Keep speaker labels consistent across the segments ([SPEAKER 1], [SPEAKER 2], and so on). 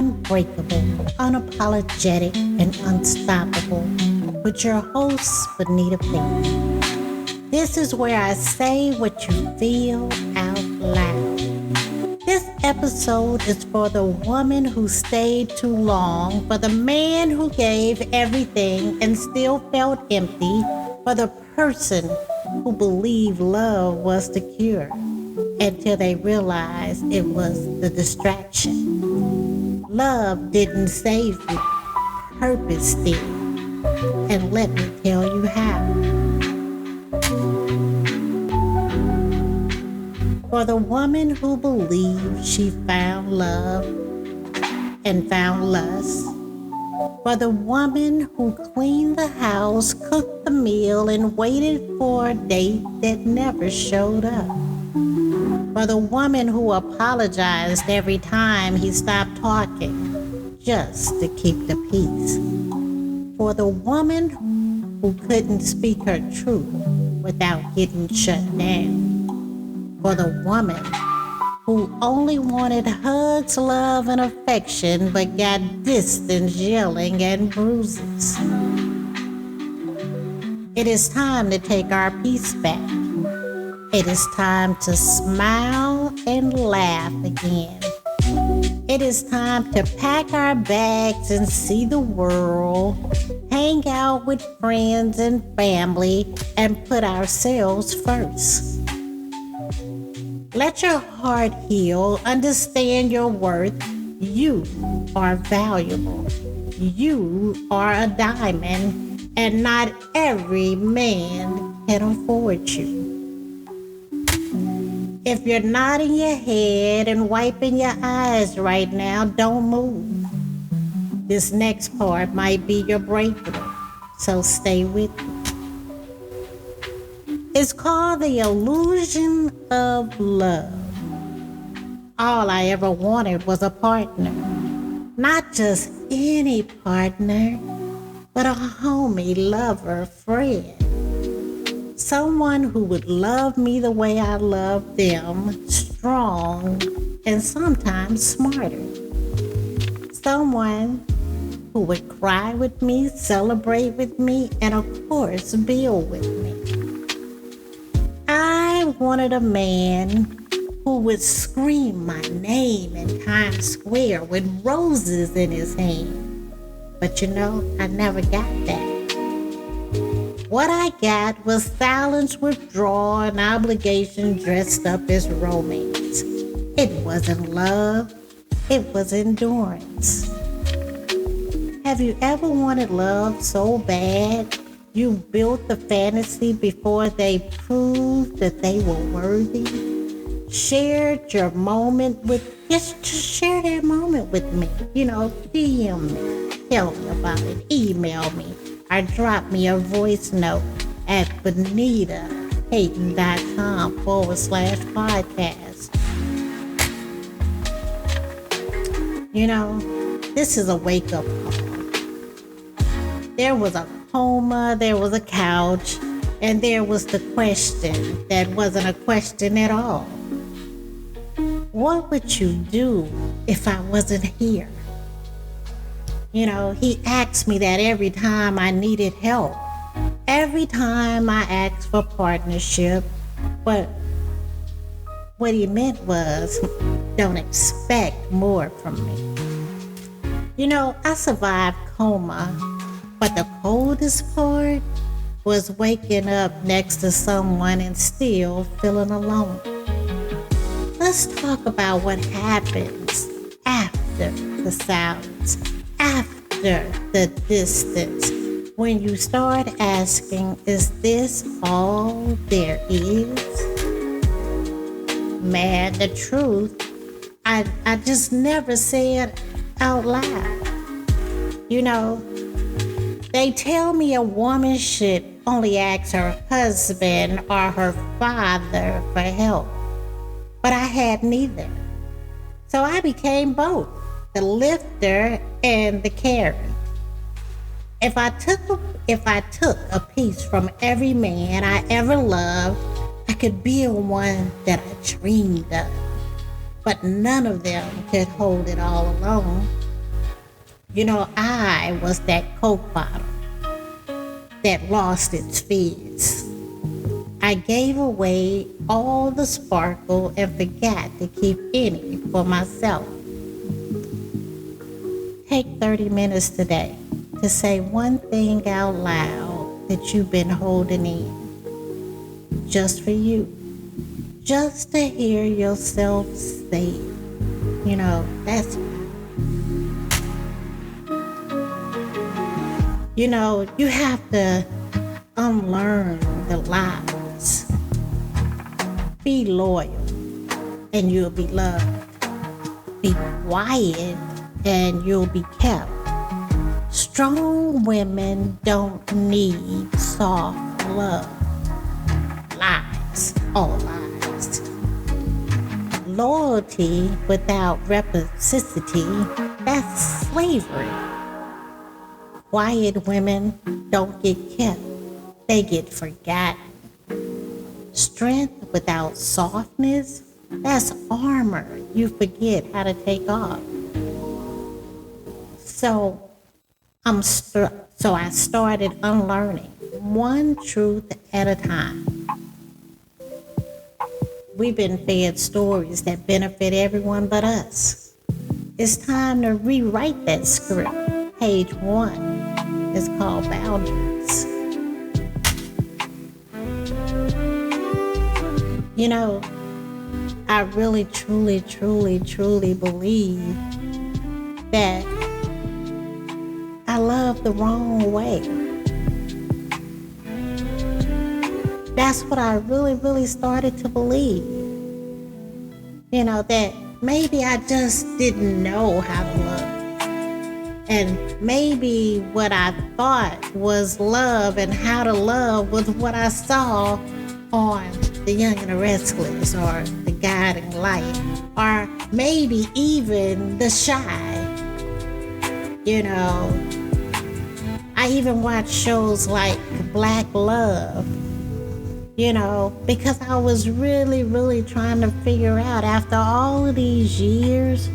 [SPEAKER 1] unbreakable, unapologetic, and unstoppable with your host, Bonita Payton. This is where I say what you feel out loud. This episode is for the woman who stayed too long, for the man who gave everything and still felt empty, for the person who believed love was the cure until they realized it was the distraction. Love didn't save you, purpose did. And let me tell you how. For the woman who believed she found love and found lust. For the woman who cleaned the house, cooked the meal, and waited for a date that never showed up. For the woman who apologized every time he stopped talking, just to keep the peace. For the woman who couldn't speak her truth without getting shut down. For the woman who only wanted hugs, love, and affection, but got distance, yelling, and bruises. It is time to take our peace back. It is time to smile and laugh again. It is time to pack our bags and see the world, hang out with friends and family, and put ourselves first. Let your heart heal, understand your worth. You are valuable. You are a diamond, and not every man can afford you. If you're nodding your head and wiping your eyes right now, don't move. This next part might be your breakthrough, so stay with me. It's called the illusion of love. All I ever wanted was a partner. Not just any partner, but a homie, lover, friend. Someone who would love me the way I love them, strong and sometimes smarter. Someone who would cry with me, celebrate with me, and of course, build with me. I wanted a man who would scream my name in Times Square with roses in his hand. But I never got that. What I got was silence, withdrawal, and obligation dressed up as romance. It wasn't love, it was endurance. Have you ever wanted love so bad you built the fantasy before they proved that they were worthy? Shared your moment just share that moment with me. DM me, tell me about it, email me, or drop me a voice note at bonitapayton.com/podcast. This is a wake-up call. There was a coma, there was a couch, and there was the question that wasn't a question at all. What would you do if I wasn't here? He asked me that every time I needed help, every time I asked for partnership, but what he meant was, don't expect more from me. I survived coma, but the coldest part was waking up next to someone and still feeling alone. Let's talk about what happens after the silence, after the distance, when you start asking, is this all there is? Man, the truth, I just never said out loud. They tell me a woman should only ask her husband or her father for help. But I had neither. So I became both, the lifter and the carry. If I took a piece from every man I ever loved, I could build one that I dreamed of. But none of them could hold it all alone. I was that Coke bottle that lost its fizz. I gave away all the sparkle and forgot to keep any for myself. Take 30 minutes today to say one thing out loud that you've been holding in, just for you, just to hear yourself say it. That's you have to unlearn the lies. Be loyal and you'll be loved. Be quiet and you'll be kept. Strong women don't need soft love. Lies, all lies. Loyalty without reciprocity, that's slavery. Quiet women don't get kept, they get forgotten. Strength without softness, that's armor you forget how to take off. So I started unlearning one truth at a time. We've been fed stories that benefit everyone but us. It's time to rewrite that script. Page 1 is called boundaries. I really, truly, truly, truly believe that I love the wrong way. That's what I really, really started to believe. That maybe I just didn't know how to love. And maybe what I thought was love and how to love was what I saw on The Young and the Restless or The Guiding Light, or maybe even The Shy. I even watch shows like Black Love, because I was really, really trying to figure out after all of these years,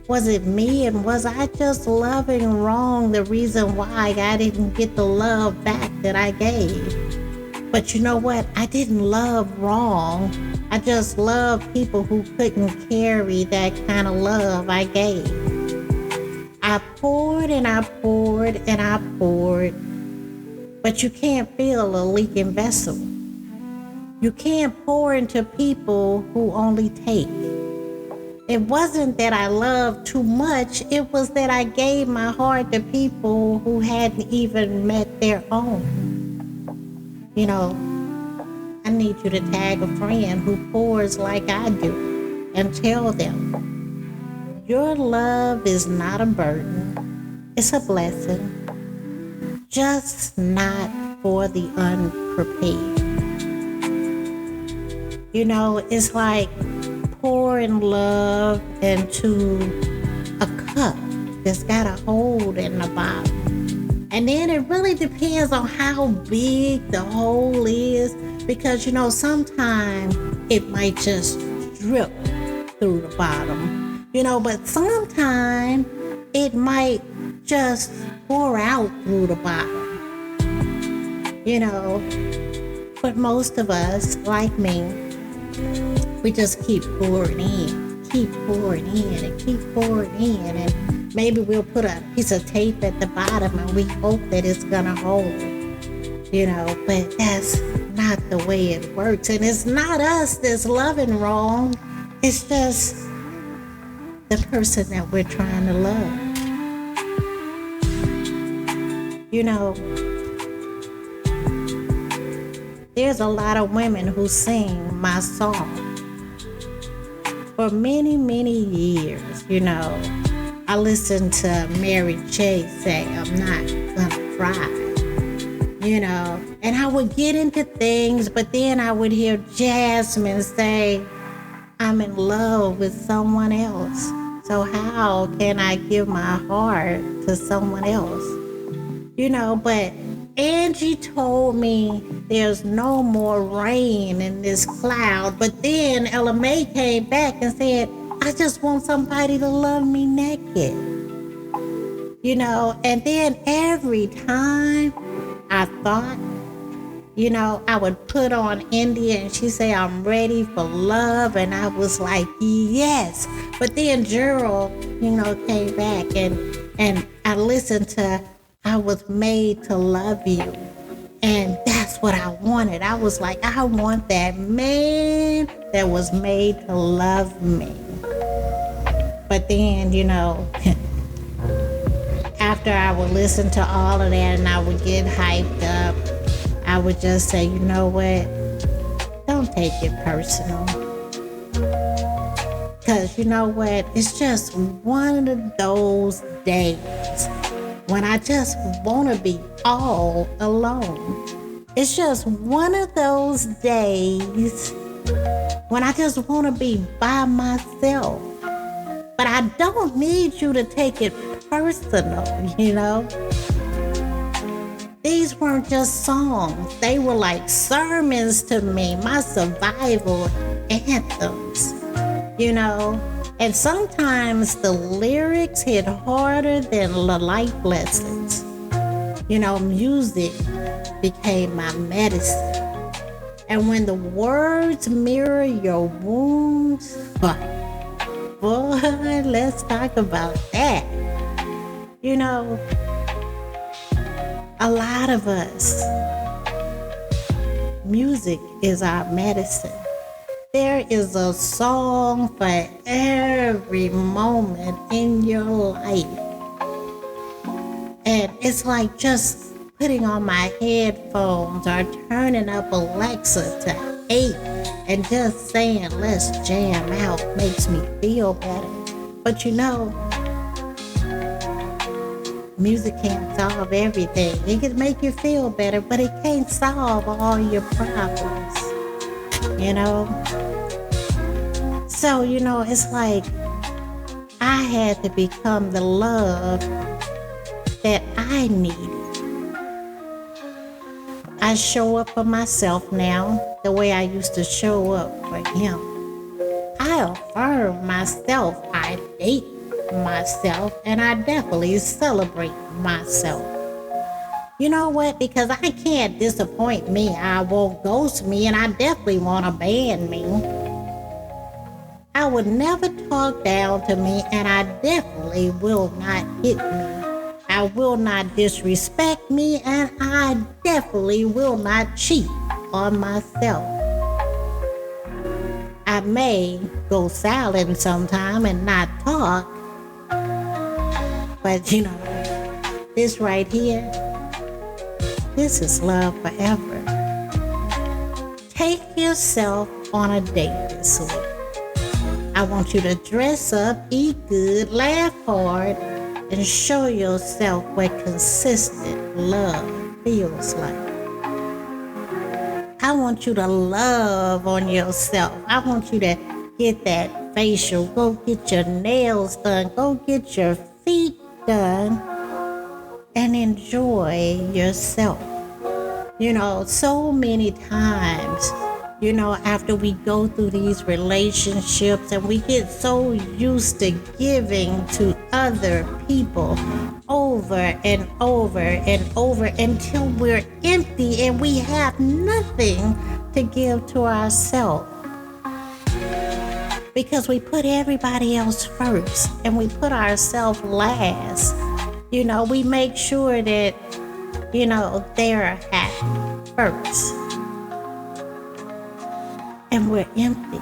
[SPEAKER 1] was it me and was I just loving wrong the reason why I didn't get the love back that I gave? But you know what? I didn't love wrong. I just loved people who couldn't carry that kind of love I gave. I poured and I poured and I poured, but you can't fill a leaking vessel. You can't pour into people who only take. It wasn't that I loved too much, it was that I gave my heart to people who hadn't even met their own. I need you to tag a friend who pours like I do and tell them, your love is not a burden, it's a blessing, just not for the unprepared. It's like pouring love into a cup that's got a hole in the bottom. And then it really depends on how big the hole is, because sometimes it might just drip through the bottom, but sometimes it might just pour out through the bottom, But most of us, like me, we just keep pouring in, and keep pouring in, and maybe we'll put a piece of tape at the bottom and we hope that it's gonna hold, but that's not the way it works. And it's not us that's loving wrong, it's just the person that we're trying to love. There's a lot of women who sing my song. For many, many years, I listened to Mary J say, I'm not gonna cry, and I would get into things, but then I would hear Jasmine say, I'm in love with someone else. So how can I give my heart to someone else? But Angie told me there's no more rain in this cloud. But then Ella Mae came back and said, I just want somebody to love me naked. And then every time I thought, I would put on India and she say, I'm ready for love. And I was like, yes. But then Gerald, came back and I listened to I Was Made to Love You. And that's what I wanted. I was like, I want that man that was made to love me. But then, after I would listen to all of that and I would get hyped up, I would just say, you know what? Don't take it personal. Because you know what? It's just one of those days when I just want to be all alone. It's just one of those days when I just want to be by myself. But I don't need you to take it personal, These weren't just songs. They were like sermons to me, my survival anthems, And sometimes the lyrics hit harder than the life lessons. Music became my medicine. And when the words mirror your wounds, boy, let's talk about that. A lot of us, music is our medicine. There is a song for every moment in your life. And it's like just putting on my headphones or turning up Alexa to 8 and just saying, let's jam out, makes me feel better. But music can't solve everything. It can make you feel better, but it can't solve all your problems, So, it's like I had to become the love that I needed. I show up for myself now the way I used to show up for him. I affirm myself. I date myself, and I definitely celebrate myself. You know what? Because I can't disappoint me. I won't ghost me, and I definitely won't abandon me. I would never talk down to me, and I definitely will not hit me. I will not disrespect me, and I definitely will not cheat on myself. I may go silent sometime and not talk, but this right here, this is love forever. Take yourself on a date this week. I want you to dress up, eat good, laugh hard, and show yourself what consistent love feels like. I want you to love on yourself. I want you to get that facial, go get your nails done, go get your feet done, and enjoy yourself. So many times, after we go through these relationships and we get so used to giving to other people over and over and over until we're empty and we have nothing to give to ourselves. Because we put everybody else first and we put ourselves last. We make sure that, they're happy first. And we're empty.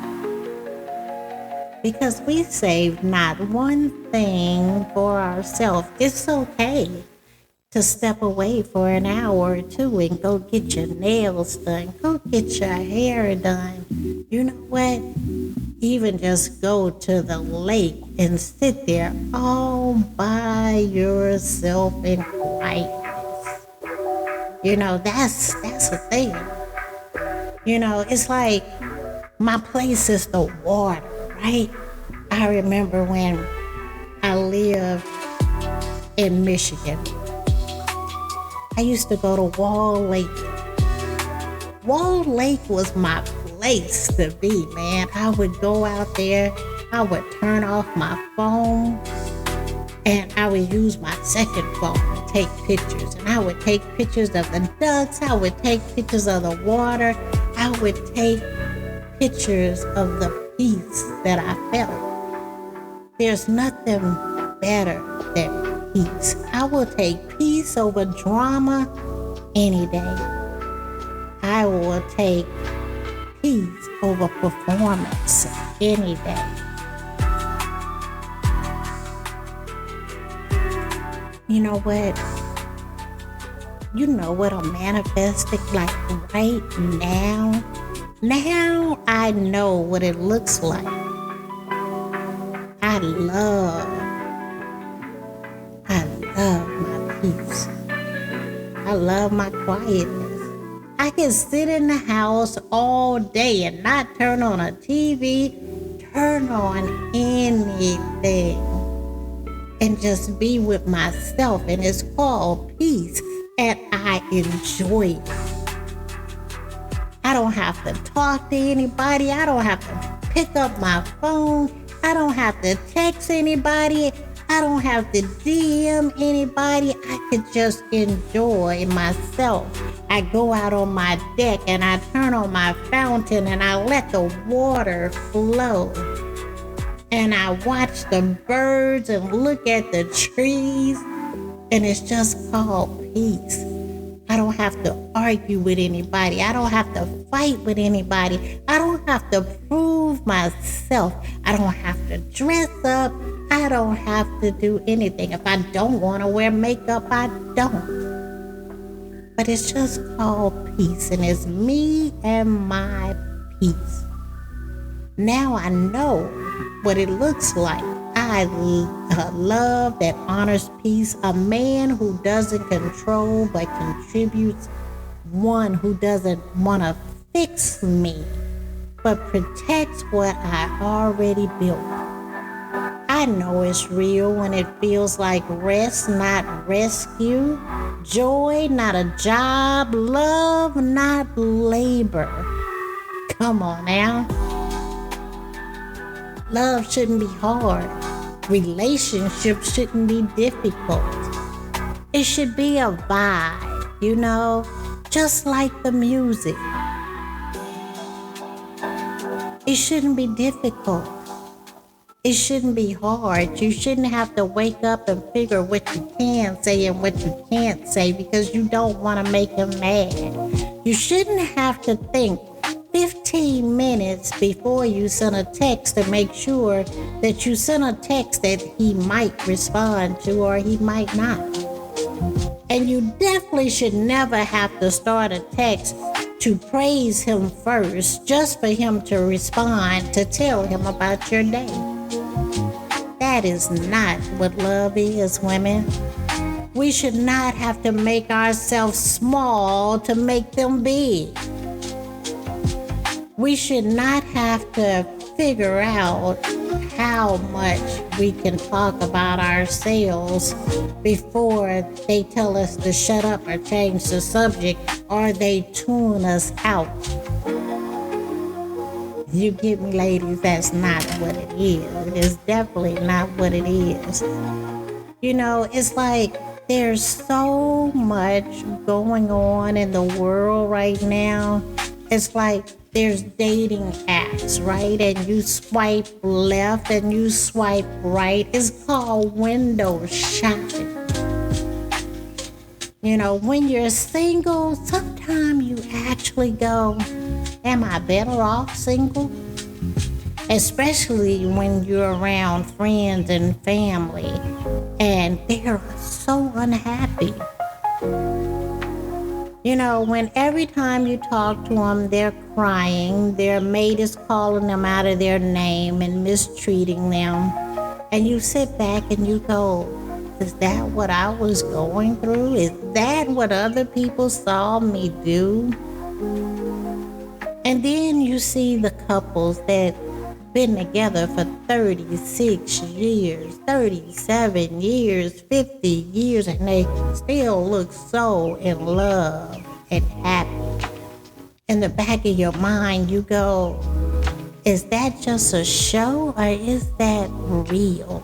[SPEAKER 1] Because we saved not one thing for ourselves. It's okay to step away for an hour or two and go get your nails done. Go get your hair done. You know what? Even just go to the lake and sit there all by yourself in quietness. That's the thing. It's like my place is the water, right? I remember when I lived in Michigan. I used to go to Wall Lake. Wall Lake was my place to be, man. I would go out there. I would turn off my phone. And I would use my second phone to take pictures. And I would take pictures of the ducks. I would take pictures of the water. I would take pictures of the peace that I felt. There's nothing better than peace. I will take peace over drama any day. I will take peace over performance any day. You know what? You know what I'm manifesting like right now? Now I know what it looks like. I love my peace. I love my quietness. I can sit in the house all day and not turn on a TV, turn on anything, and just be with myself. And it's called peace. And I enjoy it. I don't have to talk to anybody. I don't have to pick up my phone. I don't have to text anybody. I don't have to DM anybody. I could just enjoy myself. I go out on my deck and I turn on my fountain and I let the water flow. And I watch the birds and look at the trees. And it's just called peace. I don't have to argue with anybody. I don't have to fight with anybody. I don't have to prove myself. I don't have to dress up. I don't have to do anything. If I don't want to wear makeup, I don't. But it's just called peace, and it's me and my peace. Now I know what it looks like. I love that honors peace, a man who doesn't control but contributes, one who doesn't want to fix me but protects what I already built. I know it's real when it feels like rest, not rescue, joy, not a job, love, not labor. Come on now. Love shouldn't be hard. Relationships shouldn't be difficult. It should be a vibe, just like the music. It shouldn't be difficult. It shouldn't be hard. You shouldn't have to wake up and figure what you can say and what you can't say because you don't want to make him mad. You shouldn't have to think 15 minutes before you send a text to make sure that you send a text that he might respond to or he might not. And you definitely should never have to start a text to praise him first just for him to respond to tell him about your day. That is not what love is, women. We should not have to make ourselves small to make them big. We should not have to figure out how much we can talk about ourselves before they tell us to shut up or change the subject or they tune us out. You get me, ladies? That's not what it is. It is definitely not what it is. It's like there's so much going on in the world right now. It's like there's dating apps, right? And you swipe left and you swipe right. It's called window shopping. When you're single, sometimes you actually go, am I better off single? Especially when you're around friends and family and they're so unhappy. When every time you talk to them, they're crying, their mate is calling them out of their name and mistreating them. And you sit back and you go, is that what I was going through? Is that what other people saw me do? And then you see the couples that been together for 36 years, 37 years, 50 years, and they still look so in love and happy. In the back of your mind, you go, is that just a show or is that real?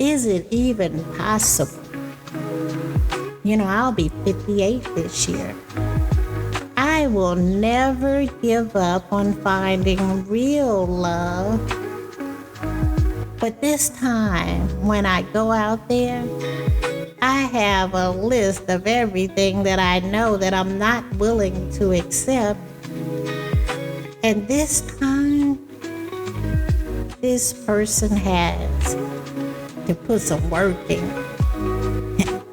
[SPEAKER 1] Is it even possible? You know, I'll be 58 this year. I will never give up on finding real love. But this time, when I go out there, I have a list of everything that I know that I'm not willing to accept. And this time, this person has to put some work in.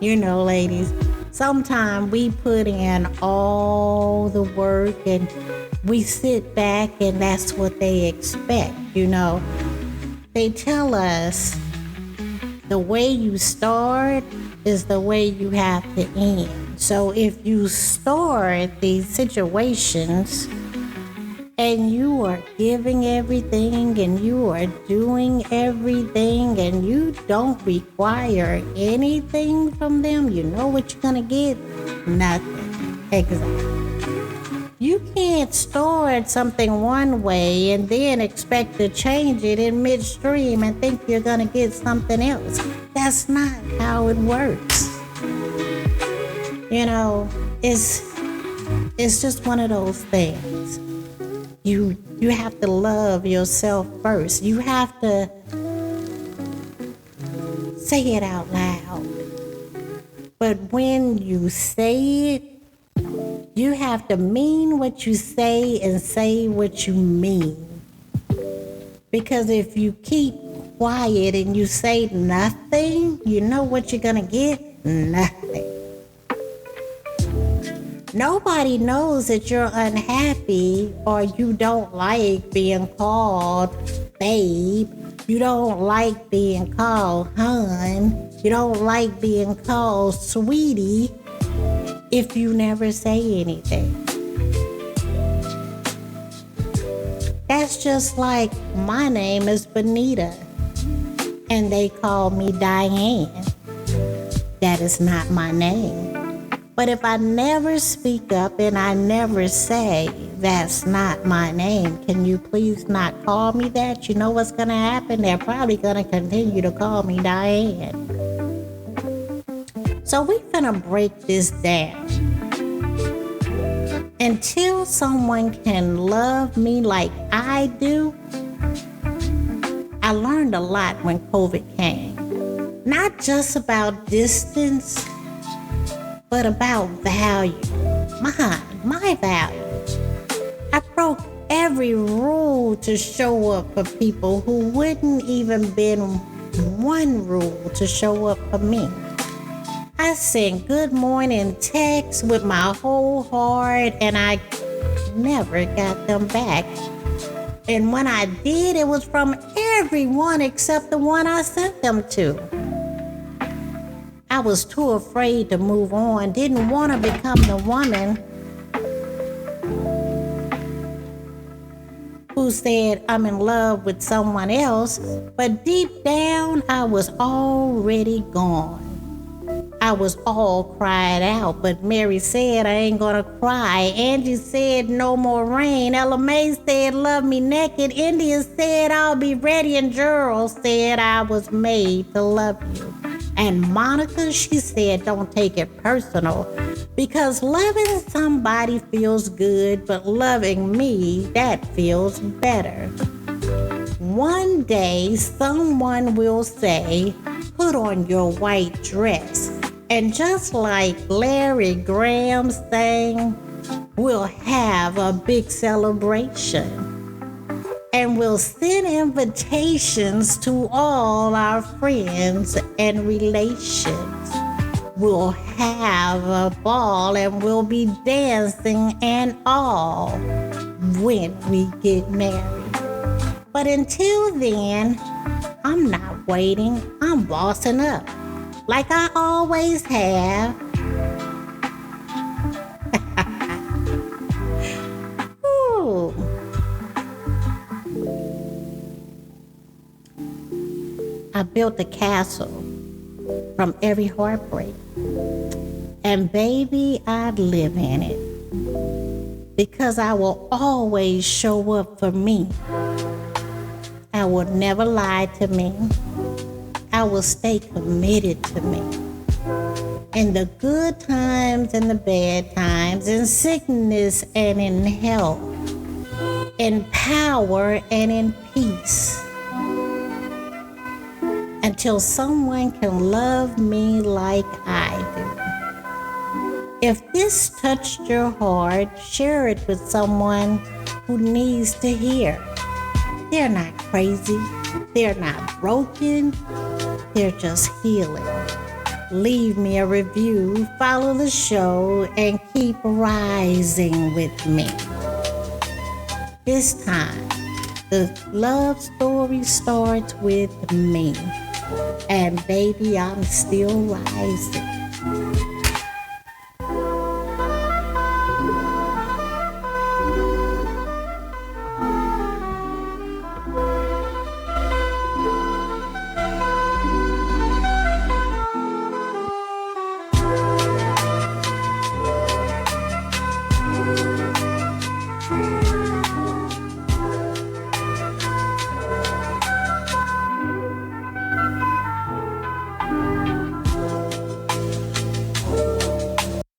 [SPEAKER 1] You know, ladies, sometimes we put in all the work and we sit back and that's what they expect, you know. They tell us the way you start is the way you have to end. So if you start these situations and you are giving everything and you are doing everything and you don't require anything from them, you know what you're gonna get? Nothing. Exactly. You can't start something one way and then expect to change it in midstream and think you're gonna get something else. That's not how it works. You know, it's just one of those things. You have to love yourself first. You have to say it out loud. But when you say it, you have to mean what you say and say what you mean. Because if you keep quiet and you say nothing, you know what you're gonna get? Nothing. Nobody knows that you're unhappy or you don't like being called babe. You don't like being called hun. You don't like being called sweetie if you never say anything. That's just like my name is Bonita and they call me Diane. That is not my name. But if I never speak up and I never say, that's not my name, can you please not call me that? You know what's gonna happen? They're probably gonna continue to call me Diane. So we're gonna break this down. Until someone can love me like I do, I learned a lot when COVID came. Not just about distance, but about value. My value. I broke every rule to show up for people who wouldn't even been one rule to show up for me. I sent good morning texts with my whole heart and I never got them back. And when I did, it was from everyone except the one I sent them to. I was too afraid to move on, didn't want to become the woman who said I'm in love with someone else, but deep down I was already gone. I was all cried out, but Mary said I ain't gonna cry. Angie said no more rain. Ella Mae said love me naked. India said I'll be ready, and Gerald said I was made to love you. And Monica, she said don't take it personal, because loving somebody feels good, but loving me, that feels better. One day someone will say, put on your white dress. And just like Larry Graham sang, we'll have a big celebration. And we'll send invitations to all our friends and relations. We'll have a ball and we'll be dancing and all when we get married. But until then, I'm not waiting, I'm bossing up. Like I always have. Ooh. I built a castle from every heartbreak. And baby, I'd live in it. Because I will always show up for me. I will never lie to me. I will stay committed to me. In the good times and the bad times, in sickness and in health, in power and in peace, until someone can love me like I do. If this touched your heart, share it with someone who needs to hear. They're not crazy. They're not broken. They're just healing. Leave me a review, follow the show, and keep rising with me. This time, the love story starts with me. And baby, I'm still rising.